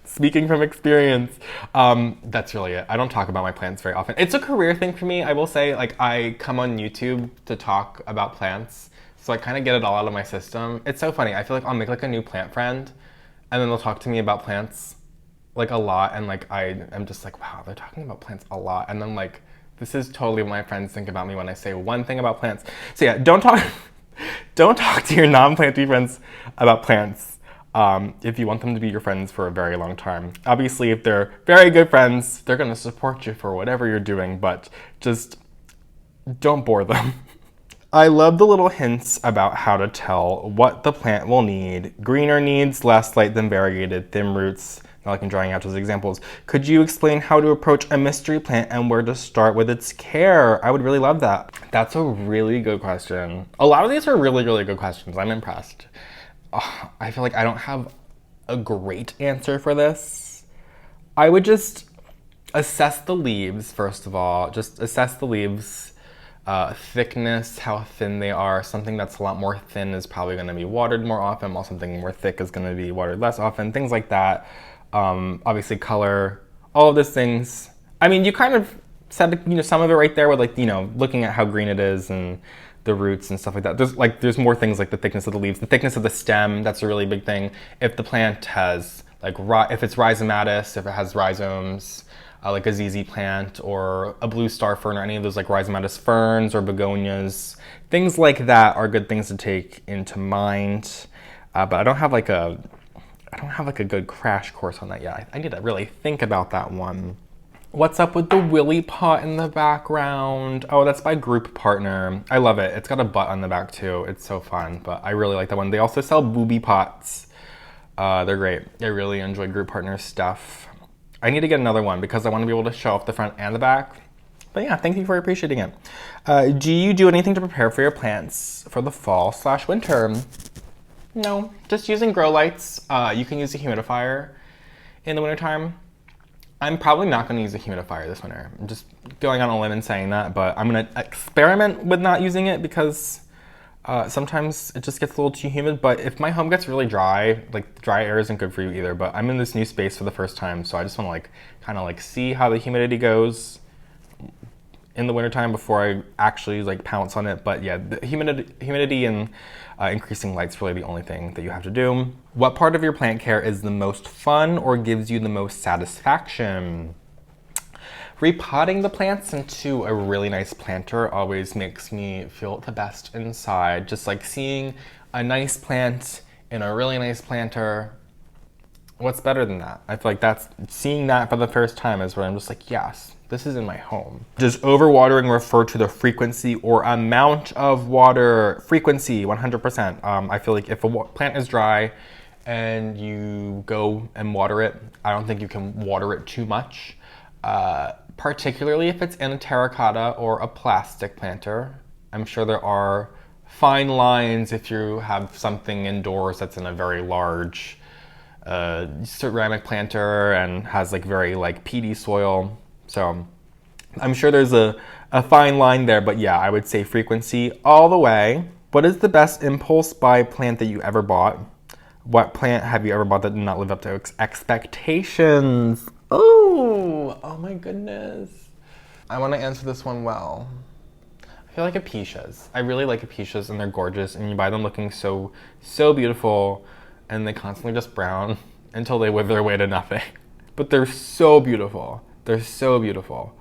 Speaking from experience, that's really it. I don't talk about my plants very often. It's a career thing for me, I will say. Like, I come on YouTube to talk about plants, so I kind of get it all out of my system. It's so funny. I feel like I'll make like a new plant friend, and then they'll talk to me about plants like a lot, and like I am just like, wow, they're talking about plants a lot, and then like, this is totally what my friends think about me when I say one thing about plants. So yeah, don't talk to your non-planty friends about plants if you want them to be your friends for a very long time. Obviously, if they're very good friends, they're gonna support you for whatever you're doing, but just don't bore them. I love the little hints about how to tell what the plant will need. Greener needs less light than variegated, thin roots, not like I'm drawing out as examples. Could you explain how to approach a mystery plant and where to start with its care? I would really love that. That's a really good question. A lot of these are really, really good questions. I'm impressed. I feel like I don't have a great answer for this. I would just assess the leaves, first of all. Just assess the leaves. Thickness, how thin they are. Something that's a lot more thin is probably going to be watered more often, while something more thick is going to be watered less often. Things like that. Obviously color, all of those things. I mean, you kind of said, you know, some of it right there with like, you know, looking at how green it is and the roots and stuff like that. There's more things like the thickness of the leaves, the thickness of the stem. That's a really big thing. If the plant has like, if it's rhizomatous, if it has rhizomes, like a ZZ plant or a blue star fern or any of those like rhizomatous ferns or begonias, things like that are good things to take into mind. But I don't have like a I don't have like a good crash course on that yet. I need to really think about that one. What's up with the willy pot in the background? Oh, that's by Group Partner. I love it. It's got a butt on the back too. It's so fun, but I really like that one. They also sell booby pots. They're great. I really enjoy Group Partner stuff. I need to get another one because I want to be able to show off the front and the back. But yeah, thank you for appreciating it. Do you do anything to prepare for your plants for the fall/winter? No, just using grow lights. You can use a humidifier in the wintertime. I'm probably not going to use a humidifier this winter. I'm just going on a limb and saying that, but I'm going to experiment with not using it because sometimes it just gets a little too humid. But if my home gets really dry, like dry air isn't good for you either, but I'm in this new space for the first time, so I just want to like kind of like see how the humidity goes in the wintertime before I actually like pounce on it. But yeah, the humidity and increasing light's really the only thing that you have to do. What part of your plant care is the most fun or gives you the most satisfaction? Repotting the plants into a really nice planter always makes me feel the best inside. Just like seeing a nice plant in a really nice planter. What's better than that? I feel like seeing that for the first time is where I'm just like, yes, this is in my home. Does overwatering refer to the frequency or amount of water? Frequency, 100%. I feel like if a plant is dry and you go and water it, I don't think you can water it too much. Particularly if it's in a terracotta or a plastic planter. I'm sure there are fine lines if you have something indoors that's in a very large ceramic planter and has like very like peaty soil. So I'm sure there's a fine line there, but yeah, I would say frequency all the way. What is the best impulse buy plant that you ever bought? What plant have you ever bought that did not live up to expectations? Oh my goodness. I want to answer this one well. I feel like acacias. I really like acacias and they're gorgeous and you buy them looking so beautiful and they constantly just brown until they wither away to nothing. But they're so beautiful. They're so beautiful.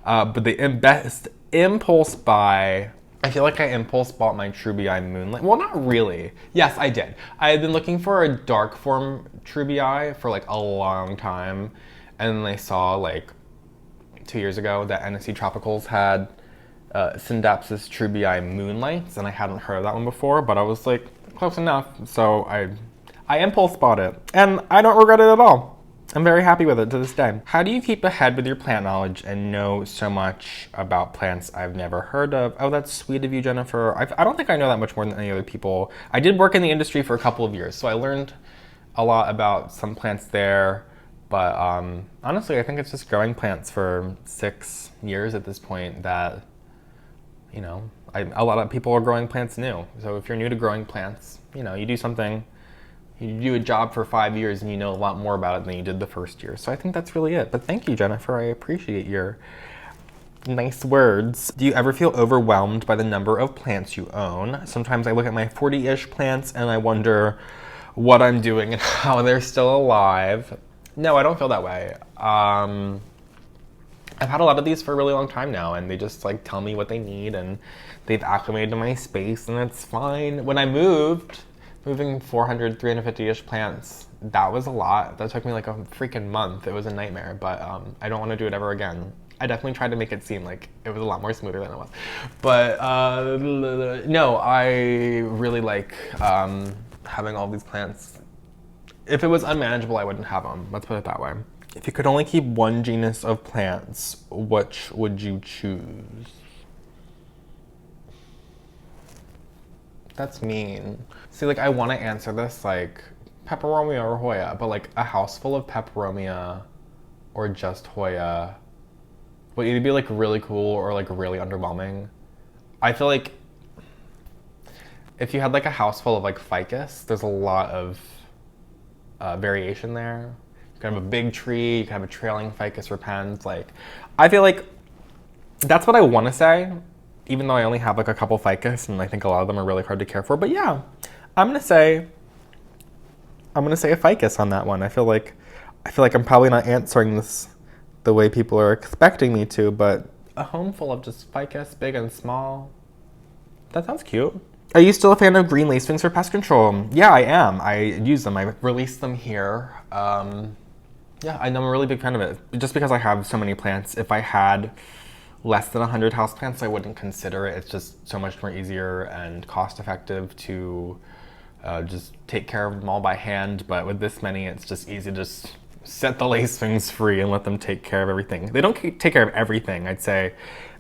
But the best impulse buy, I feel like I impulse bought my Trubii Moonlight. Well, not really. Yes, I did. I had been looking for a dark form Trubii for like a long time. And then I saw like 2 years ago that NSC Tropicals had Synapsis Trubii Moonlights, and I hadn't heard of that one before, but I was like, close enough. So I impulse bought it, and I don't regret it at all. I'm very happy with it to this day. How do you keep ahead with your plant knowledge and know so much about plants I've never heard of? Oh, that's sweet of you, Jennifer. I don't think I know that much more than any other people. I did work in the industry for a couple of years, so I learned a lot about some plants there. But honestly, I think it's just growing plants for 6 years at this point that, you know, a lot of people are growing plants new. So if you're new to growing plants, you know, you do something, you do a job for 5 years and you know a lot more about it than you did the first year. So I think that's really it. But thank you, Jennifer. I appreciate your nice words. Do you ever feel overwhelmed by the number of plants you own? Sometimes I look at my 40-ish plants and I wonder what I'm doing and how they're still alive. No, I don't feel that way. I've had a lot of these for a really long time now and they just like tell me what they need and they've acclimated to my space and it's fine. When I moving 400, 350-ish plants, that was a lot. That took me like a freaking month. It was a nightmare, but I don't want to do it ever again. I definitely tried to make it seem like it was a lot more smoother than it was. But no, I really like having all these plants. If it was unmanageable, I wouldn't have them. Let's put it that way. If you could only keep one genus of plants, which would you choose? That's mean. See, like, I want to answer this like Peperomia or Hoya, but like a house full of Peperomia or just Hoya would either be like really cool or like really underwhelming. I feel like if you had like a house full of like ficus, there's a lot of variation there. You can have a big tree, you can have a trailing ficus repens. Like, I feel like that's what I want to say, even though I only have like a couple ficus and I think a lot of them are really hard to care for. But yeah, I'm gonna say a ficus on that one. I feel like I'm probably not answering this the way people are expecting me to, but a home full of just ficus, big and small, that sounds cute. Are you still a fan of green lacewings for pest control? Yeah, I am. I use them. I released them here. Yeah, I'm a really big fan of it. Just because I have so many plants, if I had less than 100 houseplants, I wouldn't consider it. It's just so much more easier and cost effective to just take care of them all by hand. But with this many, it's just easy to just set the lacewings free and let them take care of everything. They don't take care of everything. I'd say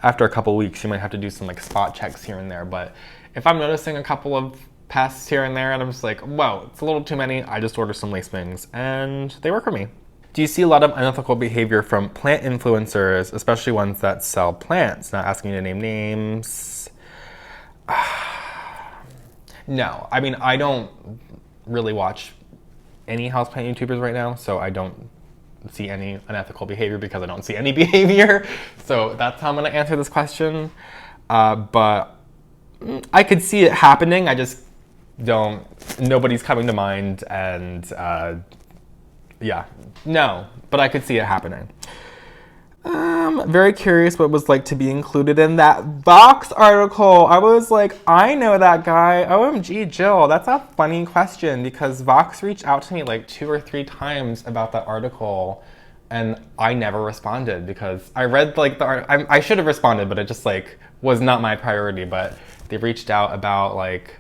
after a couple weeks, you might have to do some like spot checks here and there. But if I'm noticing a couple of pests here and there and I'm just like, whoa, it's a little too many, I just order some lacewings and they work for me. Do you see a lot of unethical behavior from plant influencers, especially ones that sell plants? Not asking you to name names. No, I mean, I don't really watch any houseplant YouTubers right now, so I don't see any unethical behavior because I don't see any behavior. So that's how I'm gonna answer this question. But I could see it happening. I just don't, nobody's coming to mind, and yeah, no, but I could see it happening. Very curious what it was like to be included in that Vox article. I was like, I know that guy. OMG, Jill, that's a funny question because Vox reached out to me like 2 or 3 times about that article and I never responded because I read like I should have responded, but it just like was not my priority. But they reached out about like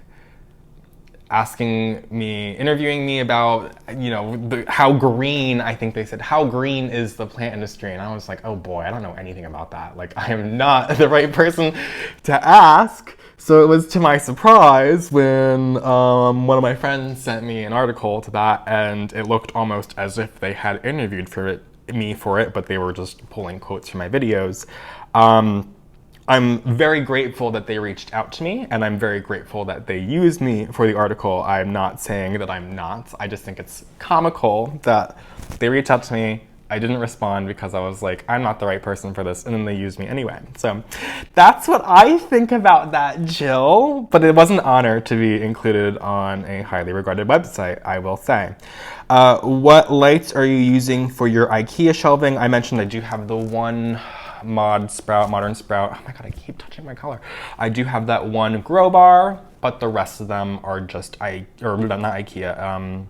asking me, interviewing me about, you know, how green, I think they said, how green is the plant industry? And I was like, oh boy, I don't know anything about that. Like, I am not the right person to ask. So it was to my surprise when one of my friends sent me an article to that, and it looked almost as if they had interviewed me for it, but they were just pulling quotes from my videos. I'm very grateful that they reached out to me, and I'm very grateful that they used me for the article. I'm not saying that I'm not. I just think it's comical that they reached out to me. I didn't respond because I was like, I'm not the right person for this, and then they used me anyway. So that's what I think about that, Jill. But it was an honor to be included on a highly regarded website, I will say. What lights are you using for your Ikea shelving? I mentioned I do have the one modern sprout. Oh my god, I keep touching my color. I do have that one grow bar, but the rest of them are just not Ikea,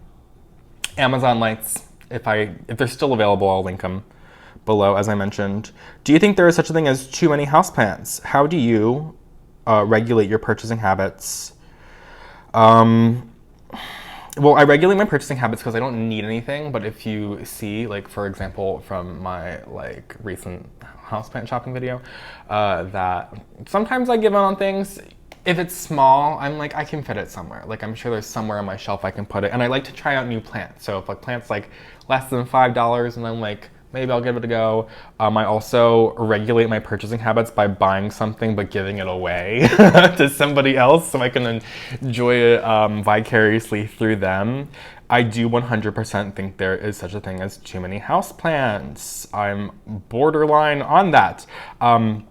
Amazon lights. If they're still available, I'll link them below, as I mentioned. Do you think there is such a thing as too many houseplants? How do you regulate your purchasing habits? Well, I regulate my purchasing habits because I don't need anything, but if you see, like, for example, from my, like, recent houseplant shopping video, that sometimes I give out on things. If it's small, I'm like, I can fit it somewhere. Like, I'm sure there's somewhere on my shelf I can put it, and I like to try out new plants. So if, like, plants, like, less than $5, and I'm like, maybe I'll give it a go. I also regulate my purchasing habits by buying something but giving it away to somebody else so I can enjoy it vicariously through them. I do 100% think there is such a thing as too many houseplants. I'm borderline on that. I'm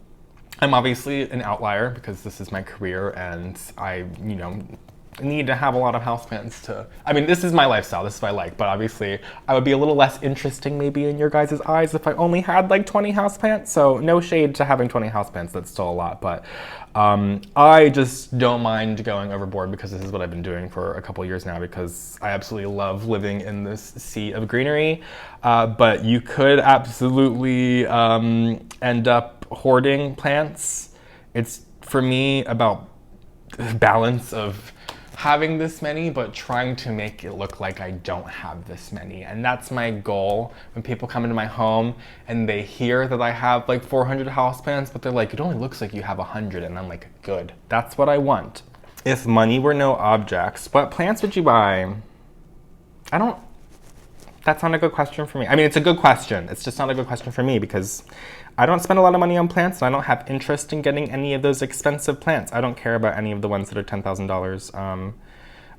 obviously an outlier because this is my career and I, you know, need to have a lot of houseplants to, I mean, this is my lifestyle, this is what I like, but obviously I would be a little less interesting maybe in your guys' eyes if I only had like 20 houseplants, so no shade to having 20 houseplants, that's still a lot, but I just don't mind going overboard because this is what I've been doing for a couple years now because I absolutely love living in this sea of greenery, but you could absolutely end up hoarding plants. It's, for me, about balance of having this many, but trying to make it look like I don't have this many. And that's my goal. When people come into my home and they hear that I have like 400 houseplants, but they're like, it only looks like you have 100. And I'm like, good, that's what I want. If money were no objects, what plants would you buy? That's not a good question for me. I mean, it's a good question. It's just not a good question for me because I don't spend a lot of money on plants and I don't have interest in getting any of those expensive plants. I don't care about any of the ones that are $10,000.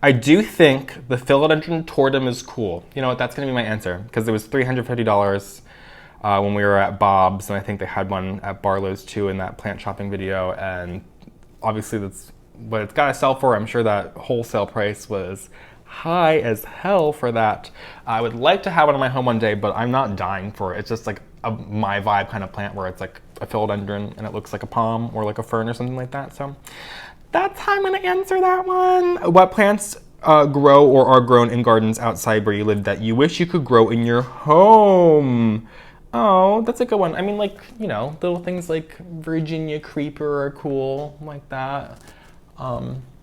I do think the philodendron tordum is cool. You know what, that's gonna be my answer because it was $350 when we were at Bob's, and I think they had one at Barlow's too in that plant shopping video, and obviously that's what it's gotta sell for. I'm sure that wholesale price was high as hell for that. I would like to have it in my home one day, but I'm not dying for it. It's just like my vibe kind of plant where it's like a philodendron and it looks like a palm or like a fern or something like that. So That's how I'm gonna answer that one. What plants grow or are grown in gardens outside where you live that you wish you could grow in your home? Oh, that's a good one. I mean, like, you know, little things like Virginia creeper are cool, like that.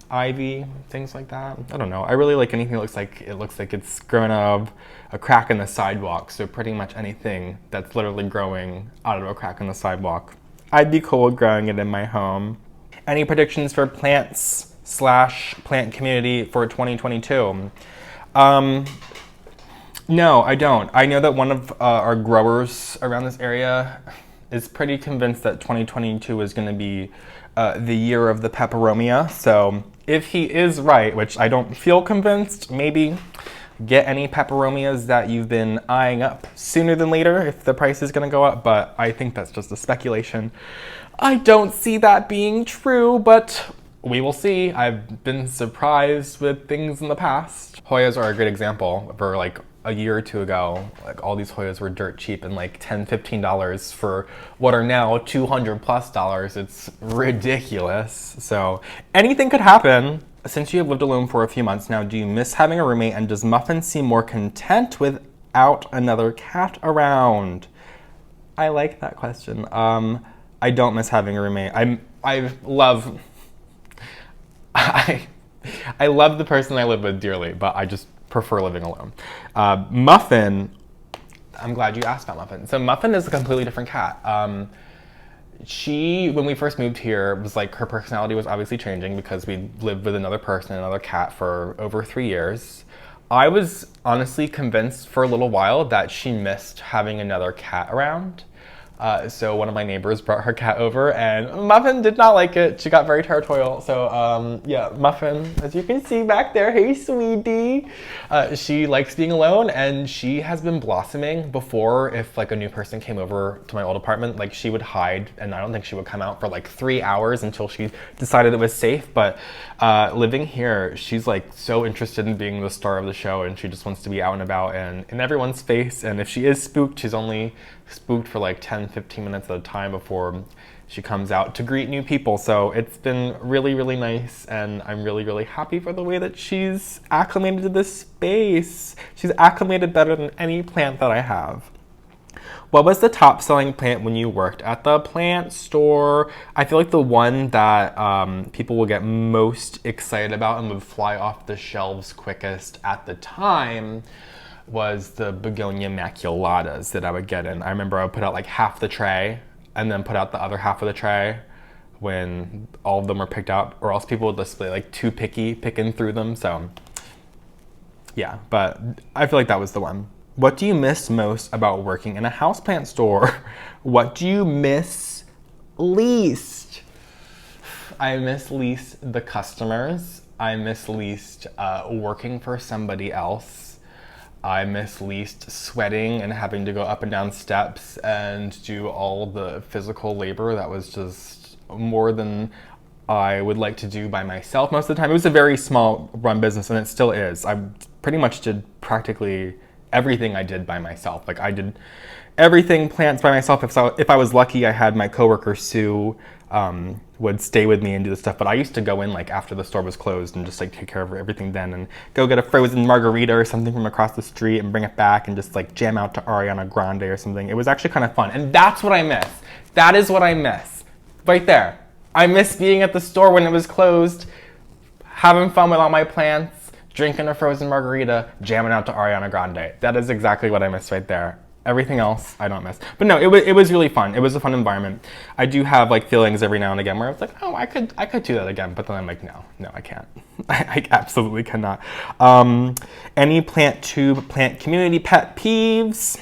Ivy, things like that. I don't know. I really like anything that looks like it's grown out of a crack in the sidewalk. So pretty much anything that's literally growing out of a crack in the sidewalk. I'd be cool with growing it in my home. Any predictions for plants / plant community for 2022? No, I don't. I know that one of our growers around this area is pretty convinced that 2022 is going to be the year of the peperomia. So if he is right, which I don't feel convinced, maybe get any peperomias that you've been eyeing up sooner than later if the price is going to go up. But I think that's just a speculation. I don't see that being true, but we will see. I've been surprised with things in the past. Hoyas are a good example. For like a year or two ago, like all these Hoyas were dirt cheap and like $10, $15 for what are now $200+. It's ridiculous. So anything could happen. Since you have lived alone for a few months now, do you miss having a roommate, and does Muffin seem more content without another cat around? I like that question. I don't miss having a roommate. I love the person I live with dearly, but I just prefer living alone. Muffin, I'm glad you asked about Muffin. So Muffin is a completely different cat. When we first moved here, it was like her personality was obviously changing because we lived with another person, another cat, for over 3 years. I was honestly convinced for a little while that she missed having another cat around. So one of my neighbors brought her cat over, and Muffin did not like it. She got very territorial. So yeah, Muffin, as you can see back there, hey sweetie. She likes being alone, and she has been blossoming. Before, if like a new person came over to my old apartment, like she would hide, and I don't think she would come out for like 3 hours until she decided it was safe. But living here, she's like so interested in being the star of the show, and she just wants to be out and about and in everyone's face. And if she is spooked, she's only spooked for like 10-15 minutes at a time before she comes out to greet new people. So it's been really, really nice, and I'm really, really happy for the way that she's acclimated to this space. She's acclimated better than any plant that I have. What was the top selling plant when you worked at the plant store? I feel like the one that people will get most excited about and would fly off the shelves quickest at the time was the begonia maculatas that I would get in. I remember I would put out like half the tray and then put out the other half of the tray when all of them were picked out, or else people would just be like too picky picking through them. So yeah, but I feel like that was the one. What do you miss most about working in a houseplant store? What do you miss least? I miss least the customers. I miss least working for somebody else. I miss least sweating and having to go up and down steps and do all the physical labor that was just more than I would like to do by myself most of the time. It was a very small run business, and it still is. I pretty much did practically everything I did by myself. Like I did everything plants by myself. If I was lucky, I had my coworker Sue would stay with me and do the stuff, but I used to go in like after the store was closed and just like take care of everything then, and go get a frozen margarita or something from across the street and bring it back and just like jam out to Ariana Grande or something. It was actually kind of fun, and that's what I miss. That is what I miss right there. I miss being at the store when it was closed, having fun with all my plants, drinking a frozen margarita, jamming out to Ariana Grande. That is exactly what I miss right there. Everything else I don't miss. But no, it was really fun. It was a fun environment. I do have like feelings every now and again where I was like, oh, I could do that again. But then I'm like, no, I can't. I absolutely cannot. Any plant tube, plant community pet peeves?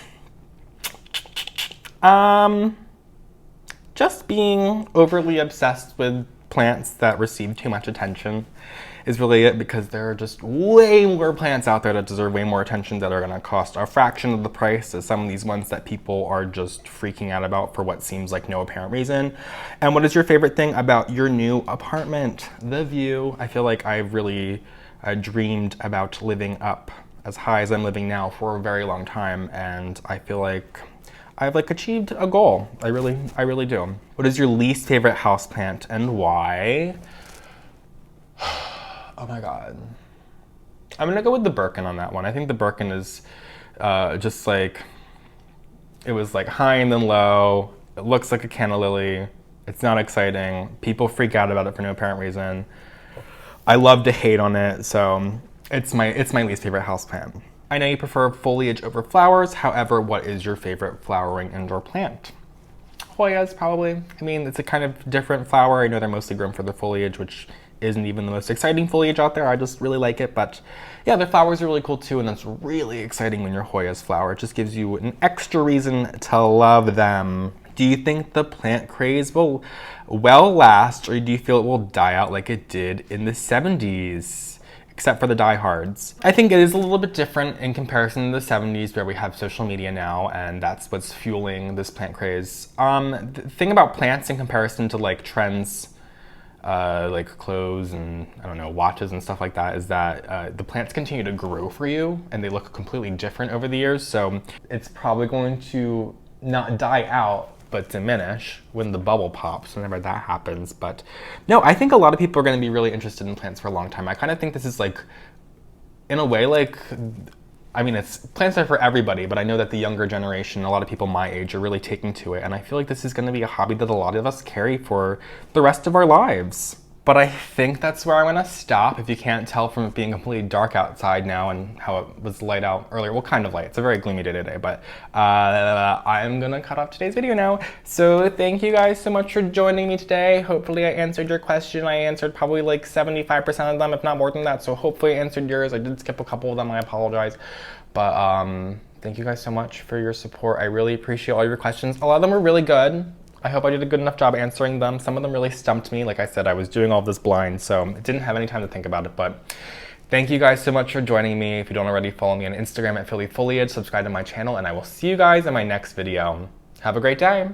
Just being overly obsessed with plants that receive too much attention is really it, because there are just way more plants out there that deserve way more attention that are going to cost a fraction of the price as some of these ones that people are just freaking out about for what seems like no apparent reason. And what is your favorite thing about your new apartment? The view. I feel like I've really dreamed about living up as high as I'm living now for a very long time, and I feel like I've like achieved a goal. I really do. What is your least favorite houseplant and why? Oh my god. I'm gonna go with the Birkin on that one. I think the Birkin is just like, it was like high and then low. It looks like a canna lily. It's not exciting. People freak out about it for no apparent reason. I love to hate on it, so it's my least favorite houseplant. I know you prefer foliage over flowers. However, what is your favorite flowering indoor plant? Hoyas, probably. I mean, it's a kind of different flower. I know they're mostly grown for the foliage, which isn't even the most exciting foliage out there. I just really like it. But yeah, the flowers are really cool too, and that's really exciting when your Hoyas flower. It just gives you an extra reason to love them. Do you think the plant craze will last, or do you feel it will die out like it did in the 70s? Except for the diehards. I think it is a little bit different in comparison to the 70s, where we have social media now, and that's what's fueling this plant craze. The thing about plants in comparison to like trends, like clothes and I don't know, watches and stuff like that, is that the plants continue to grow for you, and they look completely different over the years. So it's probably going to not die out, but diminish when the bubble pops, whenever that happens. But no, I think a lot of people are going to be really interested in plants for a long time. I kind of think this is like, in a way, like, I mean, plants are for everybody, but I know that the younger generation, a lot of people my age, are really taking to it. And I feel like this is going to be a hobby that a lot of us carry for the rest of our lives. But I think that's where I'm gonna stop. If you can't tell from it being completely dark outside now and how it was light out earlier, well, kind of light. It's a very gloomy day today, but I'm gonna cut off today's video now. So thank you guys so much for joining me today. Hopefully I answered your question. I answered probably like 75% of them, if not more than that. So hopefully I answered yours. I did skip a couple of them, I apologize. But thank you guys so much for your support. I really appreciate all your questions. A lot of them were really good. I hope I did a good enough job answering them. Some of them really stumped me. Like I said, I was doing all this blind, so I didn't have any time to think about it. But thank you guys so much for joining me. If you don't already, follow me on Instagram at phillyfoliage, subscribe to my channel, and I will see you guys in my next video. Have a great day.